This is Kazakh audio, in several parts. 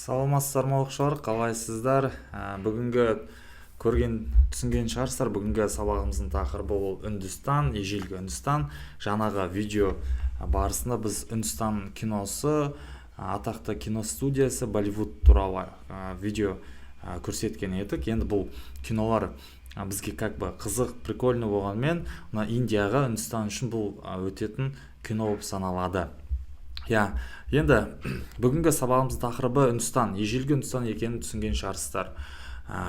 Саламатсыздар ма оқушылар, қалайсыздар? Бүгінгі көрген түсінген шығарсыздар, бүгінгі сабағымыздың тақырыбы ол Үндістан, ежелгі Үндістан. Жаңағы видео барысында біз Үндістан киносы, атақты киностудиясы Болливуд туралы видео көрсеткен едік. Енді бұл кинолар бізге қызық, прикольный болғанмен, Индияға, Үндістан үшін бұл өтетін кино болып саналады. Енді бүгінгі сабағымыздың тақырыбы Үндістан, ежелгі Үндістан екенін түсінген шығарсыздар.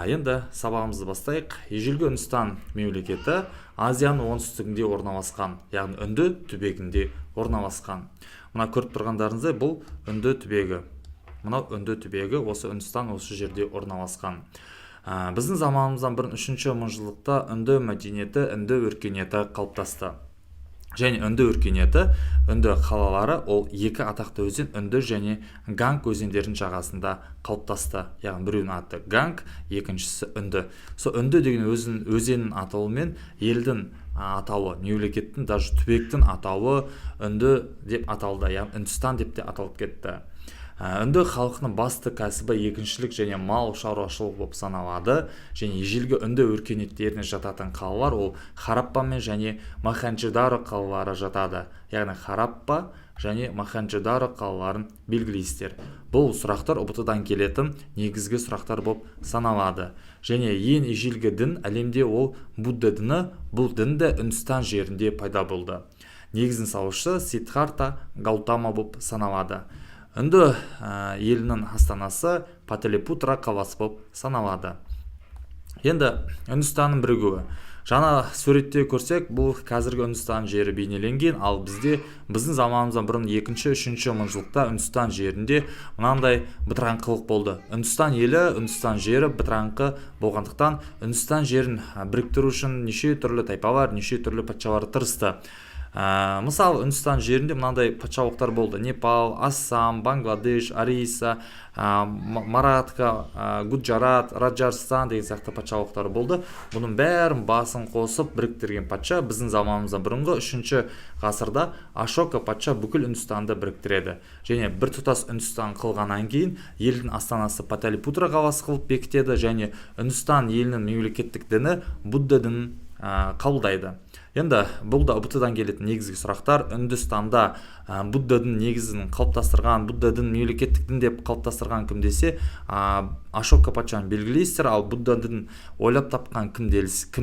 Енді сабағымызды бастайық. Ежелгі Үндістан мемлекеті Азияның оңтүстігінде орналасқан, яғни Үнді түбегінде орналасқан. Мына көріп тұрғандарыңыздай, бұл Үнді түбегі. Мынау Үнді түбегі, осы Үндістан осы жерде орналасқан. Біздің заманымыздан 1-3 мыңжылдықта Үнді мәдениеті, Үнді өркениеті қалыптасты. Және Үнді өркениеті, Үнді қалалары ол екі атақты өзен Үнді және Ганг өзендерінің жағасында қалыптасты. Яғни біреуінің аты Ганг, екіншісі Үнді. Сол Үнді деген өзеннің атауымен елдің атауы, мемлекеттің, даже түбектің атауы Үнді деп аталды, яғни Үндістан деп те аталып кетті. Үнді халқының басты кәсібі егіншілік және мал шаруашылық болып саналады, және ежелгі Үнді өркениеттеріне жататын қалалар ол Хараппа мен және Мохенджо-даро қалалары жатады. Яғни Хараппа және Мохенджо-даро қалаларын белгілейсіздер. Бұл сұрақтар ұбт-дан келетін негізгі сұрақтар болып саналады. Және ең ежелгі дін әлемде ол Будда діні, бұл дін де Үндістан жерінде пайда болды. Негізін салушы Сиддхартха Гаутама болып саналады. Үнді елінің астанасы Паталипутра қаласы болып саналады. Енді Үндістанның бірігуі. Жаңа суретте көрсек, бұл қазіргі Үндістан жері бейнеленген, ал біздің заманымыздан бұрын 2-3 мыңжылдықта Үндістан жерінде мынандай бытыраңқылық болды. Үндістан елі, Үндістан жері бытыраңқы болғандықтан Үндістан жерін біріктіру үшін неше түрлі тайпалар, неше түрлі патшалар тырысты. Мысалы, Үндістан жерінде мынандай патшалықтар болды. Непал, Ассам, Бангладеш, Ориса, Маратха, Гуджарат, Раджарстан деген сияқты патшалықтар болды. Бұның бәрін басын қосып біріктірген патша біздің заманымыздан бұрынғы 3 ғасырда Ашока патша бүкіл Үндістанды біріктіреді. Және бір тұтас Үндістан қылғаннан кейін елдің астанасы Паталипутра қаласы қылып бекітеді, және Үндістан елінің мемлекеттік діні Будда дінін қабылдайды. Енді бұл да ұбт-дан келетін негізгі сұрақтар. Үндістанда Будда дін негізін қалыптастырған, Будда дін мемлекеттік дін деп қалыптастырған кім десе, Ашока патшаны белгілейсіздер, ал Будда дін ойлап тапқан кім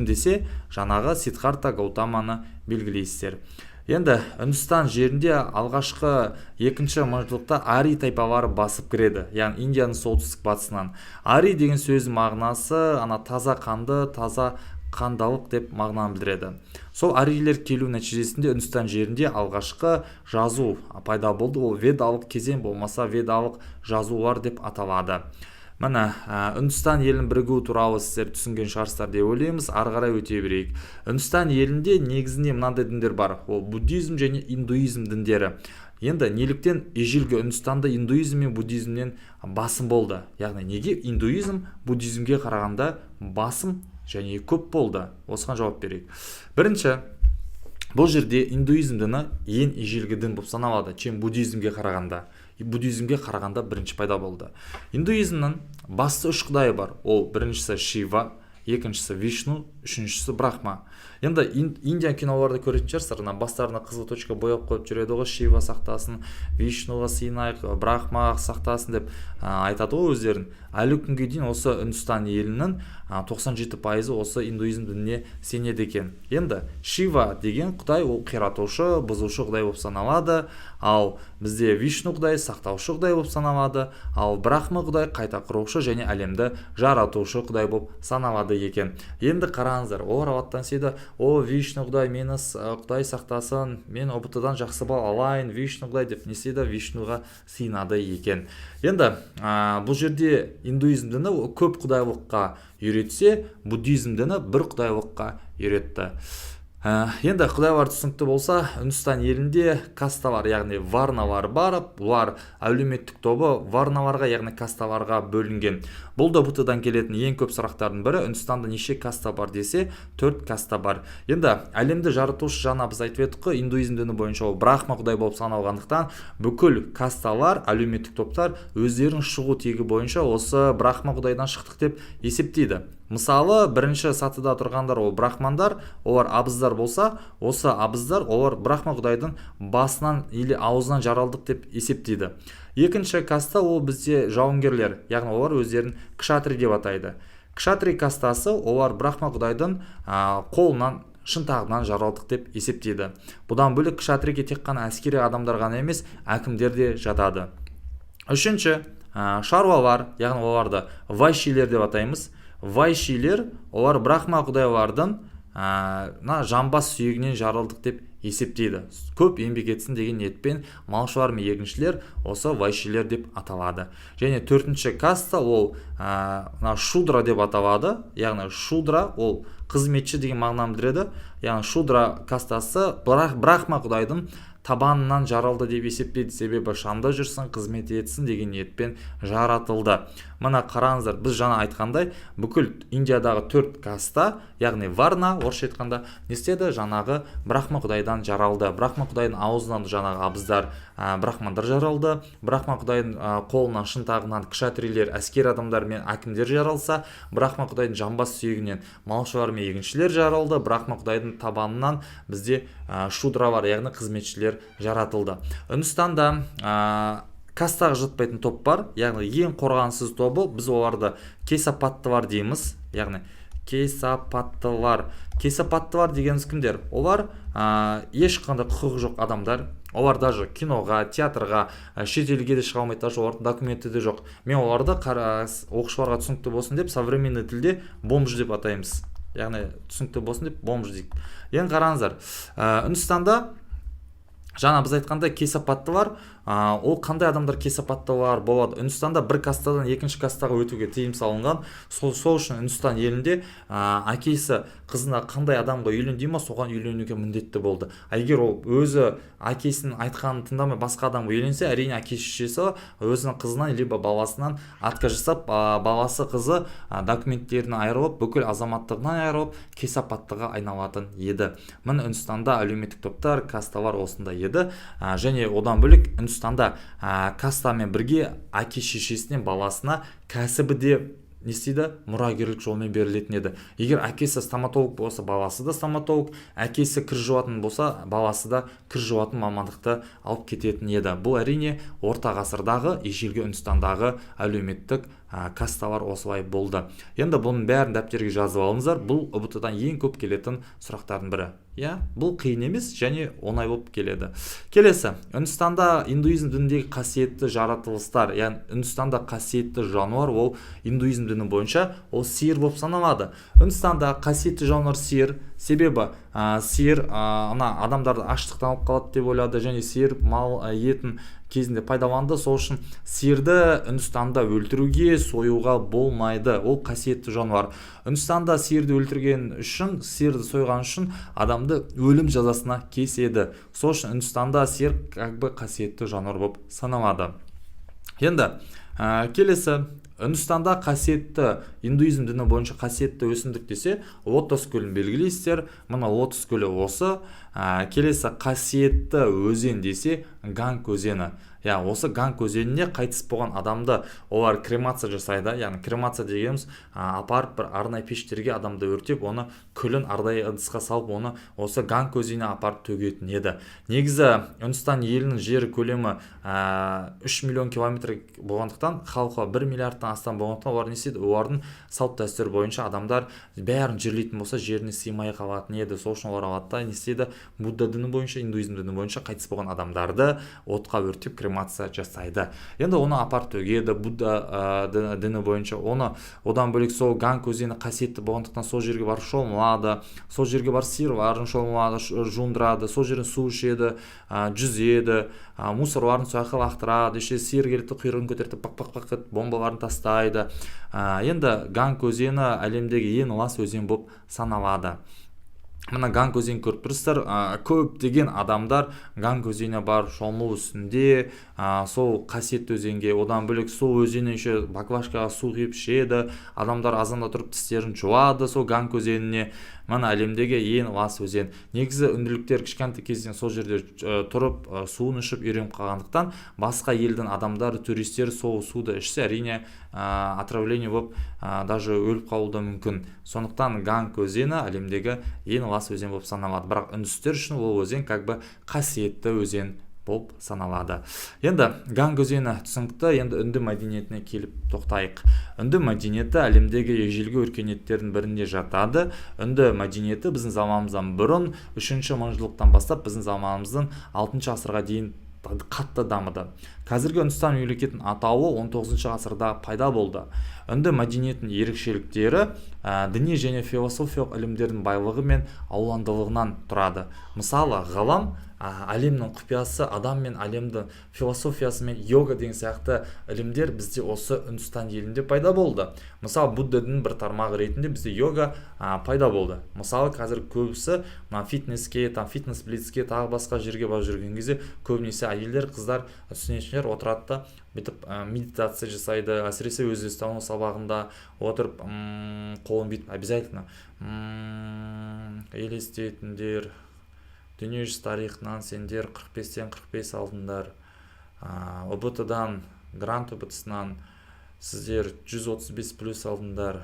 десе, жаңағы Сиддхартха Гаутаманы белгілейсіздер. Енді Үндістан жерінде алғашқы 2 мыңжылдықта Ари тайпалары басып кіреді, яғни Индияның солтүстік батысынан. Ари деген сөздің мағынасы таза қанды, таза қандалық деп мағынаны білдіреді. Сол арийлер келу нәтижесінде Үндістан жерінде алғашқы жазу пайда болды. Ол ведалық кезең болмаса ведалық жазулар деп аталады. Міне, Үндістан елінің бірігуі туралы сіздер түсінген шығарсыздар деп ойлаймыз. Ары қарай өте берейік. Үндістан елінде негізінде мынандай діндер бар. Ол буддизм және индуизм діндері. Енді неліктен ежелгі Үндістанда индуизм мен буддизмнен басым болды? Яғни неге индуизм буддизмге қарағанда басым және көп болды? Осыған жауап берейік. Бірінші, бұл жерде индуизм діні ең ежелгі дін болып саналады, чем буддизмге қарағанда. Буддизмге қарағанда бірінші пайда болды. Индуизмнің басты 3 құдайы бар. Ол біріншісі Шива, екіншісі Вишну, үшіншісі Брахма. Енді Индия киноларда көретін шығарсыздар, бастарына қызыл точка бояп қойып жүреді ғой, Шива сақтасын, Вишнуға сыйынайық, Брахма сақтасын деп айтады ғой өздерін. Әлі күнге дейін осы Үндістан елінің 97% осы индуизм дініне сенеді екен. Енді Шива деген құдай ол қиратушы, бұзушы құдай болып саналады, ал бізде Вишну құдай сақтаушы құдай болып саналады, ал Брахма құдай қайта құрушы және әлемді жаратушы құдай болып саналады екен. Енді қараңыздар, ол раваттан сейді, о Вишну құдай мені құдай сақтасын, мен ұбт-дан жақсы бал алайын, Вишну құдай деп несейді Вишнуға сыйынады екен. Енді бұл жерде индуизм діні көп құдайлыққа үйретсе, буддизм діні бір құдайлыққа үйретті. Енді құдайлар түсінікті болса, Үндістан елінде касталар, яғни варналар бар. Бұлар әлеуметтік тобы варналарға, яғни касталарға бөлінген. Бұл да бұтыдан келетін ең көп сұрақтардың бірі. Үндістанда неше каста бар десе, 4 каста бар. Енді әлемді жаратушы жаңа біз айтып едік қой, индуизм діні бойынша ол брахма құдай болып саналғандықтан, бүкіл касталар, әлеуметтік топтар өздерінің шығу тегі бойынша осы брахма құдайдан шықтық деп есептейді. Мысалы, бірінші сатыда тұрғандар ол брахмандар, олар абыздар болса, осы абыздар олар брахма құдайдың басынан или аузынан жаралдық деп есептейді. Екінші каста ол бізде жауынгерлер, яғни олар өздерін кшатри деп атайды. Кшатри кастасы олар брахма құдайдың қолынан, шынтағынан жаралдық деп есептейді. Бұдан бөлек кшатриге тек қана әскери адамдар ғана емес, әкімдер де жатады. Үшінші шаруалар, яғни оларды вайшилер деп атаймыз. Вайшилер олар брахма құдайлардың жамбас сүйегінен жаралдық деп есептейді. Көп еңбек етсін деген ниетпен малшылар мен егіншілер осы вайшилер деп аталады. Және төртінші каста ол шудра деп аталады. Яғни шудра ол қызметші деген мағынаны білдіреді. Яғни шудра кастасы брахма құдайдың табанынан жаралды деп есептейді. Себебі шамда жүрсін, қызмет етсін деген ниетпен жаратылды. Мына қараңыздар, біз жаңа айтқандай, бүкіл Индиядағы 4 каста, яғни варна, орысша айтқанда, не істеді? Жаңағы брахма құдайдан жаралды. Брахма құдайдың аузынан жаңағы абыздар, брахмандар жаралды. Брахма құдайдың қолынан, шынтағынан кшатрилер, әскер адамдар мен әкімдер жаралса, брахма құдайдың жамбас сүйегінен малшылар мен егіншілер жаралды. Брахма құдайдың табанынан бізде шудралар, яғни қызметшілер жаратылды. Үндістанда кастаға жатпайтын топ бар, яғни ең қорғансыз тобы, біз оларды кесапаттылар дейміз. Яғни кесапаттылар дегеніміз кімдер? Олар ешқандай құқығы жоқ адамдар. Олар даже киноға, театрға, шетелге де шыға алмайды, даже олардың документі де жоқ. Мен оларды оқушыларға түсінікті болсын деп современный тілде бомж деп атаймыз. Яғни түсінікті болсын деп бомж дейік. Енді қараңыздар, Үндістанда жаңа біз айтқанда кесапаттылар, ол қандай адамдар кесапаттылар болады? Үндістанда бір кастадан екінші кастаға өтуге тыйым салынған. Сол үшін Үндістан елінде әкесі қызына қандай адамға үйлен дейме, соған үйленуге міндетті болды. Егер ол өзі әкесінің айтқанын тыңдамай басқа адамға үйленсе, әрине әке-шешесі өзінің қызынан либо баласынан отказ жасап, баласы қызы документтерін айырылып, бүкіл азаматтығынан айырылып, кесапаттыға айналатын еді. Міне Үндістанда әлеуметтік топтар, касталар осында еді. Және одан бөлек Үндістанда кастамен бірге әке-шешесінен баласына кәсібі де не істейді? Мұрагерлік жолмен берілетін еді. Егер әкесі стоматолог болса, баласы да стоматолог, әкесі кір жуатын болса, баласы да кір жуатын мамандықты алып кететін еді. Бұл әрине орта ғасырдағы ежелгі Үндістандағы әлеуметтік касталар осылай болды. Енді бұның бәрін дәптерге жазып алыңыздар. Бұл ұбт-дан ең көп келетін сұрақтардың бірі. Бұл қиын емес және оңай болып келеді. Келесі, Үндістанда индуизм дініндегі қасиетті жаратылыстар, яғни Үндістанда қасиетті жануар ол индуизм діні бойынша ол сиыр болып саналады. Үндістанда қасиетті жануар сиыр, себебі сиыр адамдарды аштықтан алып қалады деп ойлады, және сиыр мал етін кезінде пайдаланды. Сол үшін сиырды Үндістанда өлтіруге, союға болмайды. Ол қасиетті жануар. Үндістанда сиырды өлтірген үшін, сиырды сойған үшін адамды өлім жазасына кеседі. Сол үшін Үндістанда сиыр қасиетті жануар болып саналады. Енді келесі, Үндістанда қасиетті, индуизм діні бойынша қасиетті өсімдік десе, лотос көлін белгілейсіздер. Мына лотос көлі осы. Келесі қасиетті өзен десе, Ганг өзені. Осы Ганг өзеніне қайтыс болған адамды олар кремация жасайды. Яғни кремация дегеніміз апарып бір арнайы пештерге адамды өртеп, оны күлін арнайы ыдысқа салып, оны осы Ганг өзеніне апарып төгетін еді. Негізі Үндістан елінің жері көлемі 3 миллион километр болғандықтан, халқы 1 миллиардтан астам болғандықтан, олар не істейді? Олардың салт дәстүр бойынша адамдар бәрін жерлейтін болса, жеріне сыймай қалатын еді. Сол үшін олар алады, не істейді? Будда діні бойынша, индуизм діні бойынша қайтыс болған адамдарды отқа өртеп кремация жасайды. Енді оны апарып төгеді. Будда діні бойынша одан бөлек сол Ганг өзені қасиетті болғандықтан сол жерге барып шомылады. Сол жерге барып сиырларын шомылады, жуындырады. Сол жерден су ішеді, жүзеді, мусорларын суаққа лақтырады. Сиыр келеді, құйрығын көтеріп пақ-пақ-пақ бомбаларын тастайды. Енді Ганг өзені әлемдегі ең лас өзен болып саналады. мына ганг өзенін көріп тұрсыздар, көптеген адамдар ганг өзеніне барып шомылу үстінде, сол қасиетті өзенге, одан бөлек сол өзеннен еще баклажкаға су құйып ішеді, адамдар азанда тұрып тістерін жуады сол ганг өзеніне. Мына әлемдегі ең лас өзен. Негізі үнділіктер кішкентай кезден сол жерде тұрып суын ішіп үйреніп қалғандықтан, басқа елдің адамдары, туристер сол суды ішсе, әрине отравление болып даже өліп қалуы да мүмкін. Сондықтан ганг өзені әлемдегі ең лас өзен болып саналады. Бірақ үндістер үшін ол өзен как бы қасиетті өзен болып саналады. Енді ганг өзені түсінікті, енді үнді мәдениетіне келіп тоқтайық. Үнді мәдениеті әлемдегі ежелгі өркениеттердің бірінде жатады. Үнді мәдениеті біздің заманымыздан бұрын 3-ші мыңжылдықтан бастап біздің заманымыздың 6-шы ғасырға дейін қатты дамыды. Қазіргі Үндістан мемлекетінің атауы 19-шы ғасырда пайда болды. Үнді мәдениетінің ерекшеліктері діни және философиялық ілімдердің байлығы мен алуандылығынан тұрады. Мысалы, ғылым әлемнің құпиясы, адам мен әлемдің философиясы мен йога деген сияқты ілімдер бізде осы Үндістан елінде пайда болды. Мысалы, Будда дінінің бір тармағы ретінде бізде йога пайда болды. Мысалы, қазір көбісі фитнеске, фитнес-блицке, тағы басқа жерге барып жүрген кезде көбінесе әйелдер, қыздар, студентшілер отырады да бүйтіп медитация жасайды, әсіресе өз стану сабағында отырып қолын бүйтіп обязательно елестетіңдер, дүниежүзі тарихынан сендер 45-тен 45 алдыңдар, ұбт-дан грант ұбт-сынан сіздер 135 плюс алдыңдар,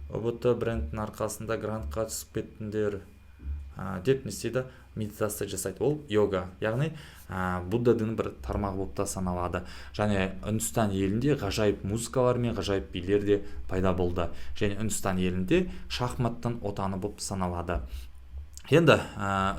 ұбт брендтің арқасында грантқа түсіп кеттіңдер деп не істейді, медитация жасайды. Ол йога, яғни Будда дінің бір тармағы болып та саналады. Және Үндістан елінде ғажайып музыкалар мен ғажайып билер де пайда болды. Және Үндістан елінде шахматтың отаны болып саналады. Енді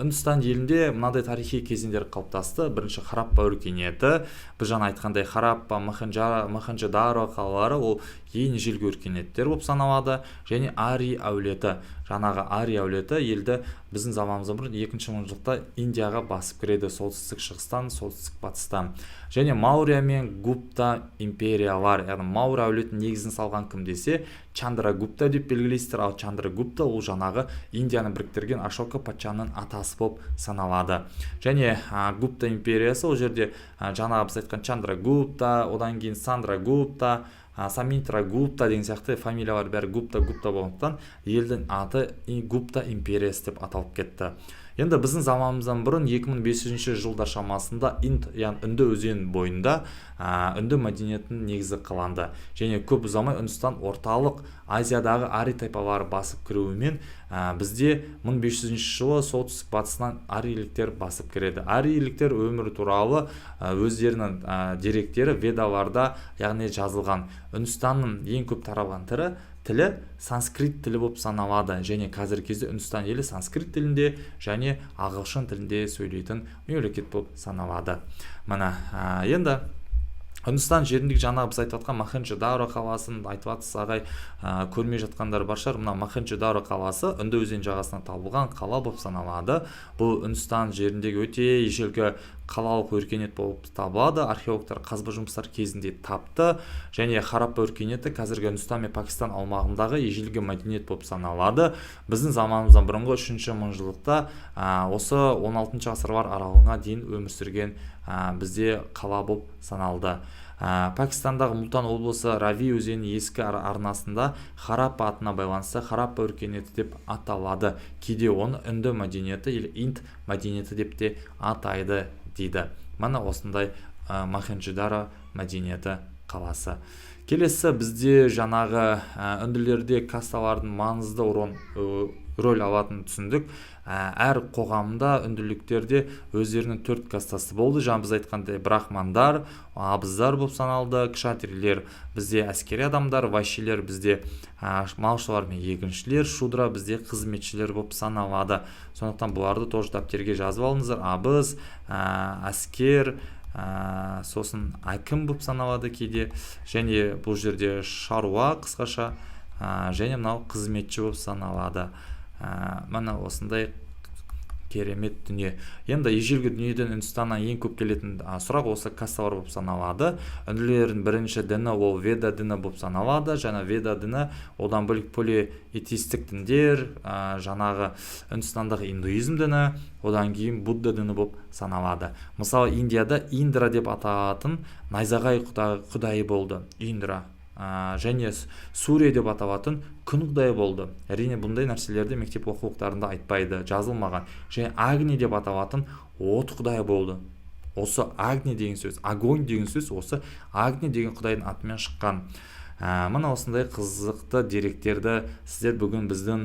Үндістан елінде мынадай тарихи кезеңдер қалыптасты. Бірінші Хараппа өркениеті, біз жаңа айтқандай Хараппа, Мохенджо-Даро қалалары ол ең ежелгі өркениеттер болып саналады. Және Ари әулеті, жаңағы Ари әулеті елді біздің заманымыздан бұрын 2-ші мыңжылдықта Индияға басып кіреді, солтүстік шығыстан, солтүстік батыстан. Және Маурия мен Гупта империялар, яғни Маур әулетінің негізін салған кім десе, Чандрагупта деп белгілейсіздер. Ал Чандрагупта ол жаңағы Индияны біріктірген Ашока патшаның атасы болып саналады. Және Гупта империясы ол жерде жаңағы біз айтқан Чандрагупта, одан кейін Сандрагупта, Саминтрагупта деген сияқты фамилиялар бәрі Гупта болғандықтан елдің аты Гупта империясы деп аталып кетті. Енді біздің заманымыздан бұрын 2500 жылдар шамасында Үнді өзен бойында үнді мәдениетінің негізі қаланды. Және көп ұзамай Үндістан орталық Азиядағы ари тайпалары басып кіруімен бізде 1500 жылы солтүстік батысынан арийліктер басып кіреді. Арийліктер өмірі туралы өздерінің деректері ведаларда яғни жазылған. Үндістанның ең көп таралған тілі санскрит тілі болып саналады. Және қазіргі кезде Үндістан елі санскрит тілінде және ағылшын тілінде сөйлейтін мемлекет болып саналады. Мына енді Үндістан жеріндегі жаңағы біз айтып жатқан Мохенджо-Даро қаласын айтып жатсыз ағай, көрмей жатқандар бар шығар. Мына Мохенджо-Даро қаласы Үнді өзен жағасынан табылған қала болып саналады. Бұл Үндістан жеріндегі өте ежелгі қалалық өркениет болып табылады. Археологтар қазба жұмыстар кезінде тапты. Және Хараппа өркениеті қазіргі Үндістан мен Пакистан аумағындағы ежелгі мәдениет болып саналады. Біздің заманымыздан бұрынғы 3-ші мыңжылдықта осы 16-шы ғасырлар аралығына дейін өмір сүрген бізде қала болып саналды. Пакистандағы Мултан облысы Рави өзенінің ескі арнасында Хараппа атына байланысты Хараппа өркениеті деп аталады. Кейде оны үнді мәдениеті или Инд мәдениеті деп те атайды дейді. Мына осындай Мохенджо-Даро мәдениеті қаласы. Келесі бізде жаңағы үнділерде касталардың маңызды рөл алатынын түсіндік. Әр қоғамда үнділіктерде өздерінің 4 кастасы болды. Жаңа біз айтқандай брахмандар, абыздар болып саналды, кшатрилер бізде әскери адамдар, вайшилер бізде малшылар мен егіншілер, шудра бізде қызметшілер болып саналады. Сондықтан бұларды тоже дәптерге жазып алыңыздар. Абыз, әскер, сосын әкім болып саналады кейде, және бұл жерде шаруа қысқаша, және мынау қызметші болып саналады. Мына осындай керемет дүние. Енді ежелгі дүниеден Үндістаннан ең көп келетін сұрақ осы касталар болып саналады. Үнділердің бірінші діні ол Веда діні болып саналады. Жаңа Веда діні одан бөлек полиэтеистік діндер, жаңағы Үндістандағы индуизм діні, одан кейін Будда діні болып саналады. Мысалы Индияда Индра деп аталатын найзағай құдайы болды, Индра. Және Сурия деп аталатын күн құдайы болды. Әрине бұндай нәрселерді мектеп оқулықтарында айтпайды, жазылмаған. Және Агни деп аталатын от құдайы болды. Осы Агни деген сөз, огонь деген сөз осы Агни деген құдайдың атымен шыққан. Мына осындай қызықты деректерді сіздер бүгін біздің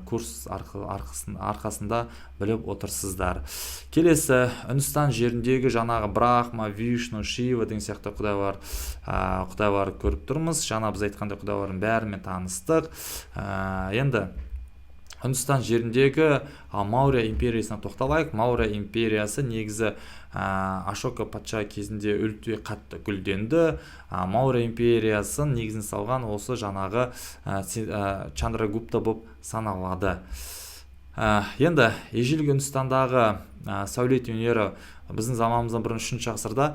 курс арқасында біліп отырсыздар. Келесі, Үндістан жеріндегі жаңағы Брахма, Вишну, Шива деген сияқты құдайлар көріп тұрмыз. Жаңа біз айтқандай құдайлардың бәрімен таныстық. Енді Үндістан жеріндегі Маурия империясына тоқталайық. Маурия империясы негізі Ашока патша кезінде өте қатты гүлденді. Маурия империясын негізін салған осы жаңағы Чандрагупта болып саналады. Енді ежелгі Үндістандағы сәулет өнері біздің заманымыздан бұрын 3-ші ғасырда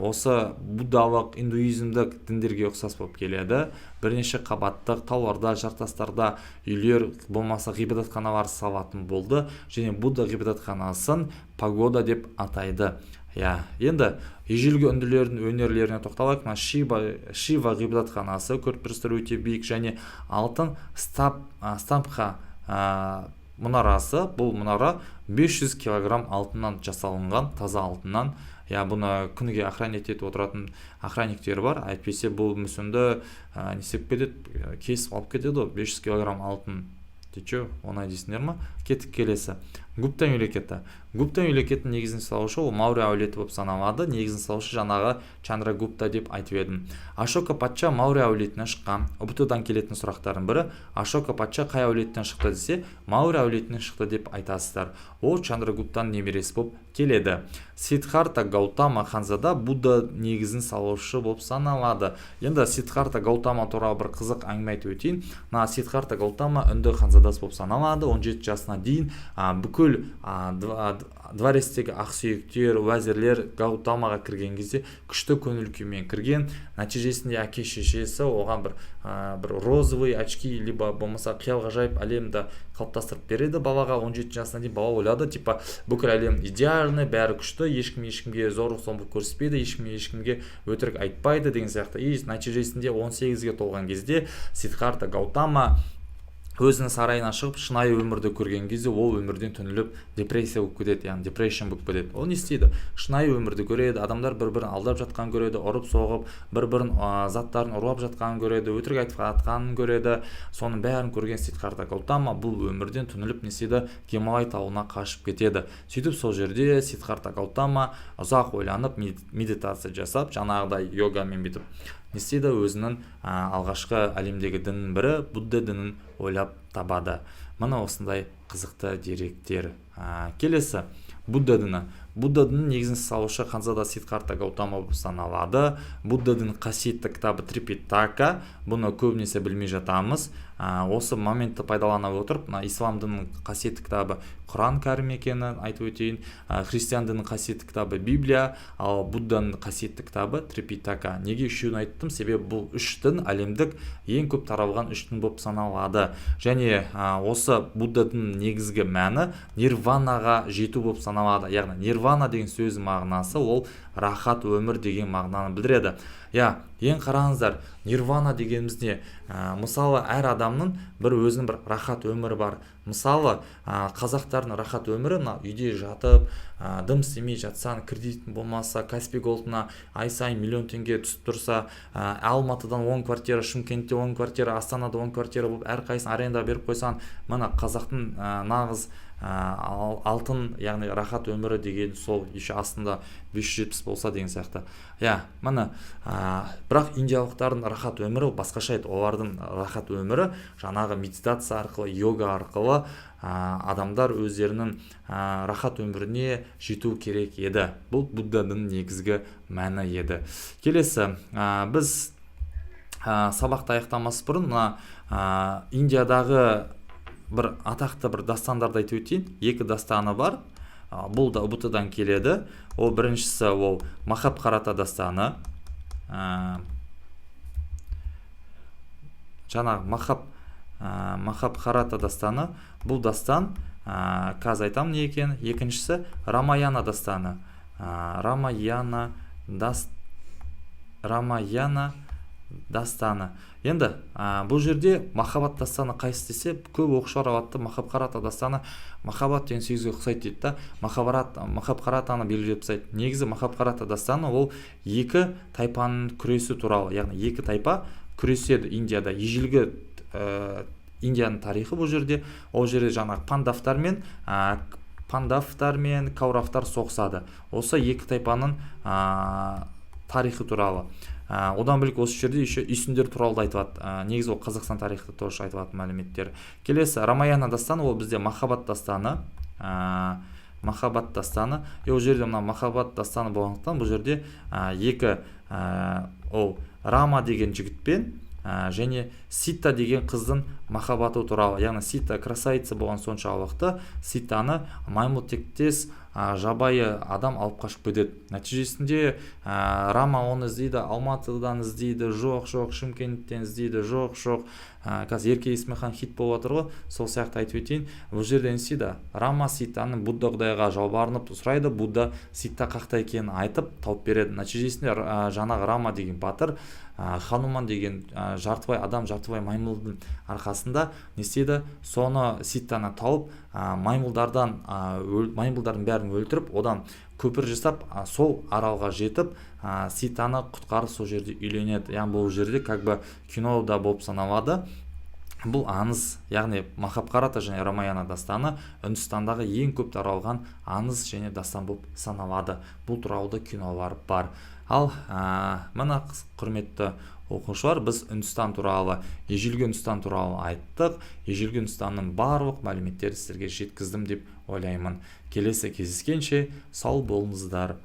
осы буддалық, индуизмдік діндерге ұқсас болып келеді. Бірнеше қабаттық тауларда, жартастарда үйлер болмаса ғибадатханалар салатын болды. Және Будда ғибадатханасын пагода деп атайды. Енді ежелгі үнділердің өнерлеріне тоқталайық. Шива ғибадатханасы көрпірістер өте биік және алтын стампха мұнарасы. Бұл мұнара 500 килограмм алтыннан жасалынған, таза алтыннан. Бұны күніге охранять етіп отыратын охранниктері бар. Әйтпесе бұл мүсінді несеп кетеді, кесіп алып кетеді. 500 килограмм алтын. Тече, оңай дейсіңдер ма? Кеттік келесі. Гупта мемлекеті. Гупта мемлекетінің негізін салушы ол Маурия әулеті болып саналады. Негізін салушы жаңағы Чандрагупта деп айтып едім. Ашока патша Маурия әулетінен шыққан. ұбт-дан келетін сұрақтардың бірі, Ашока патша қай әулеттен шықты десе, Маурия әулетінен шықты деп айтасыздар. Ол Чандрагуптан немересі болып келеді. Сиддхартха Гаутама ханзада Будда негізін салушы болып саналады. Енді Сиддхартха Гаутама туралы бір қызық әңгіме айтып өтейін. Сиддхартха Гаутама үнді ханзадасы болып саналады. 17 жасына дейін бүкіл дворецтегі ақсүйектер, уәзірлер Гаутамаға кірген кезде күшті көңіл күймен кірген. Нәтижесінде әке шешесі оған бір розовый очки, либо болмаса қиял ғажайып әлемді қалыптастырып береді балаға. 17 жасына дейін бала ойлады, типа бүкіл әлем идеальный, бәрі күшті, ешкімге зорлық зомбылық көрсетпейді, ешкімге өтірік айтпайды деген сияқты. И нәтижесінде 18-ге толған кезде Сиддхартха Гаутама өзінің сарайына шығып шынайы өмірді көрген кезде ол өмірден түңіліп депрессия болып кетеді, яғни депрессия болып кетеді. Ол не істейді? Шынайы өмірді көреді, адамдар бір-бірін алдап жатқанын көреді, ұрып соғып, бір-бірін заттарын ұрлап жатқанын көреді, өтірік айтып жатқанын көреді. Соның бәрін көрген Сиддхартха Гаутама бұл өмірден түңіліп не істейді? Гималай тауына қашып кетеді. Сөйтіп сол жерде Сиддхартха Гаутама ұзақ ойланып, медитация жасап, жаңағыдай йогамен бүйтіп не істейді? Өзінің алғашқы әлемдегі діннің бірі Будда дінін ойлап табады. Мына осындай қызықты деректер. Келесі, Будда діні. Будда дінінің негізін салушы ханзада Сиддхартха Гаутама болып саналады. Будда дінінің қасиетті кітабы Трипитака. Бұны көбінесе білмей жатамыз. Осы моментті пайдалана отырып, ислам дінінің қасиетті кітабы Құран кәрім екенін айтып өтейін. Христиан дінінің қасиетті кітабы Библия, ал Будданың қасиетті кітабы Трипитака. Неге үшеуін айттым? Себебі бұл үш дін әлемдік ең көп таралған үш дін болып саналады. Және осы Будда дінінің негізгі мәні нирванаға жету болып саналады. Яғни нирвана деген сөз мағынасы ол рахат өмір деген мағынаны білдіреді. Ең қараңыздар, нирвана дегеніміз не? Мысалы, әр адамның бір өзінің бір рахат өмірі бар. Мысалы, қазақтардың рахат өмірі үйде жатып, дым істемей жатсан, кредит болмаса, Каспий голдына ай сайын миллион теңге түсіп тұрса, Алматыдан 10 квартира, Шымкентте 10 квартира, Астанада 10 квартира болып әрқайсысын аренда беріп қойсан, мына қазақтың нағыз алтын, яғни рахат өмірі деген сол еще астында 570 болса деген сияқты. Мына бірақ индиялықтардың рахат өмірі басқаша еді. Олардың рахат өмірі жаңағы медитация арқылы, йога арқылы адамдар өздерінің рахат өміріне жету керек еді. Бұл Будда дінінің негізгі мәні еді. Келесі, біз сабақты аяқтамас бұрын Индиядағы бір атақты бір дастандарды айтып өтейін. Екі дастаны бар. Бұл да ұбт-дан келеді. Ол біріншісі ол Махаб Қарата дастаны. Жаңағы Махаб Қарата дастаны. Бұл дастан қазір айтамын не екен. Екіншісі Рамаяна дастаны. Рамаяна дастаны. Енді бұл жерде махаббат дастаны қайсы десе, көп оқушылар алады Махаб Қарата дастаны махаббат деген сөзге ұқсайды дейді да. Махаб Қаратаны белгілеп тастайды. Негізі Махаб Қарата дастаны ол екі тайпаның күресі туралы, яғни екі тайпа күреседі Индияда. Ежелгі Индияның тарихы бұл жерде. Ол жерде жаңағы пандавтар мен кауравтар соғысады. Осы екі тайпаның тарихы туралы. Одан бөлек осы жерде еще үйсіндер туралы айтылады. Негізі ол Қазақстан тарихы тоже айтылатын мәліметтер. Келесі Рамаяна дастаны, ол бізде махаббат дастаны. Ол жерде мына махаббат дастаны болғандықтан бұл жерде екі ол Рама деген жігітпен және Сита деген қыздың махаббаты туралы. Яғни Сита красавица болған соншалықты Ситаны маймыл тектес жабайы адам алып қашып кетеді. Нәтижесінде Рама оны іздейді, Алматыдан іздейді, жоқ, Шымкенттен іздейді, жоқ. Қазір Ерке Есмахан хит болып жатыр ғой. Сол сияқты айтып өтейін. Бұл жерден Сида Рама Ситаны Будда құдайға жалбарынып сұрайды. Будда Сита қақта екенін айтып тауып береді. Нәтижесінде жаңағы Рама деген батыр Хануман деген жартыбай адам, жартыбай маймылдың арқасында не істейді? Соны Ситаны тауып маймылдардың бәрін өлтіріп, одан көпір жасап, сол аралға жетіп, Ситаны құтқарып сол жерде үйленеді. Яғни бұл жерде как бы кинода болып саналады. Бұл аңыз, яғни Махаб Қарата және Рамаяна дастаны Үндістандағы ең көп таралған аңыз және дастан болып саналады. Бұл туралы кинолар бар. Ал мына құрметті оқушылар, біз Үндістан туралы, ежелгі Үндістан туралы айттық. Ежелгі Үндістанның барлық мәліметтерді сіздерге жеткіздім деп ойлаймын. Келесі кездескенше сау болыңыздар.